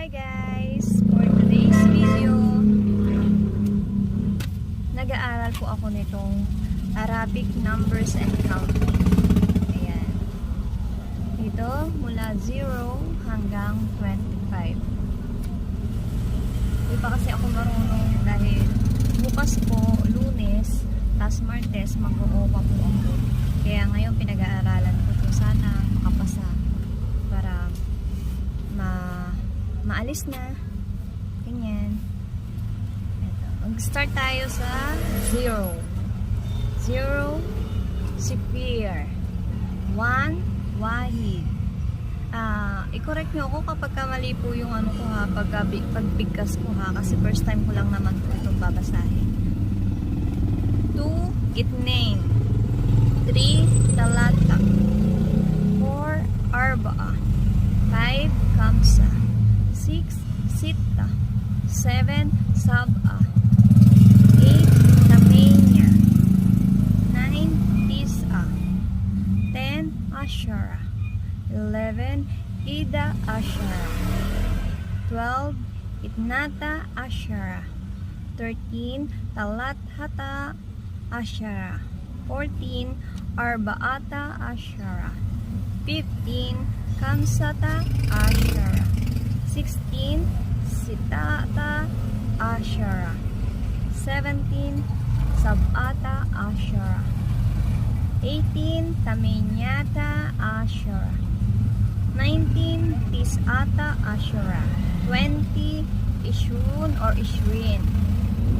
Hi guys! For today's video, nag-aaral po ako nitong Arabic numbers and counting. Ayan. Ito, mula 0 hanggang 25. Hindi pa kasi ako marunong dahil bukas po, Lunes, tas Martes, mag-o-opa po ako. Kaya ngayon pinag-aaralan ko to, sana makapasa para maalis na. Ganyan. Ito. Mag-start tayo sa 0. 0, Sifir. 1, Wahid. I-correct nyo ako kapag mali po yung ano ko ha, pagbigkas ko ha, kasi first time ko lang naman po itong babasahin. 2, Itnain. 3, Talata. 4, Arba'a. 5, Kamsa. 6, Sita. 7, Sab'a. 8, Tamenya. 9, Tis'a. 10, Ashara. 11, Ida Ashara. 12, Itnata Ashara. 13, Talathata Ashara. 14, Arba'ata Ashara. 15, Kamsata Ashara. 16, Sitata Ashara. 17, Sab'ata Ashara. 18, Tamenyata Ashara. 19, Tis'ata Ashara. 20, Ishrun or Ishrin.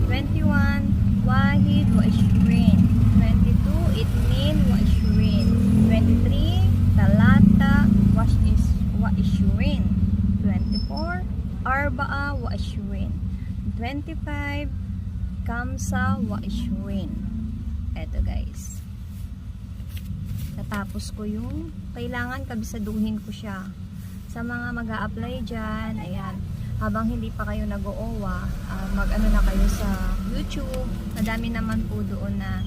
21, Wahid wa Ishrin. 22, Itnin wa Ishrin. 23, Talata wa Ishrin. 24, Arba'a wa Ishrin. 25, Kamsa wa Ishrin. Eto guys. Natapos ko yung kailangan kabisaduhin ko siya. Sa mga mag-a-apply dyan, ayan, habang hindi pa kayo nag-OWA, mag-ano na kayo sa YouTube. Madami naman po doon na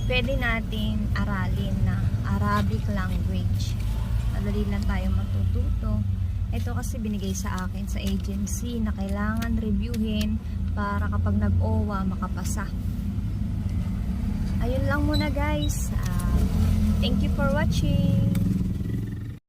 pwede natin aralin na Arabic language. Madali lang tayo matututo. Ito kasi binigay sa akin sa agency na kailangan reviewin para kapag nag-OWA makapasa. Ayun lang muna guys. Thank you for watching.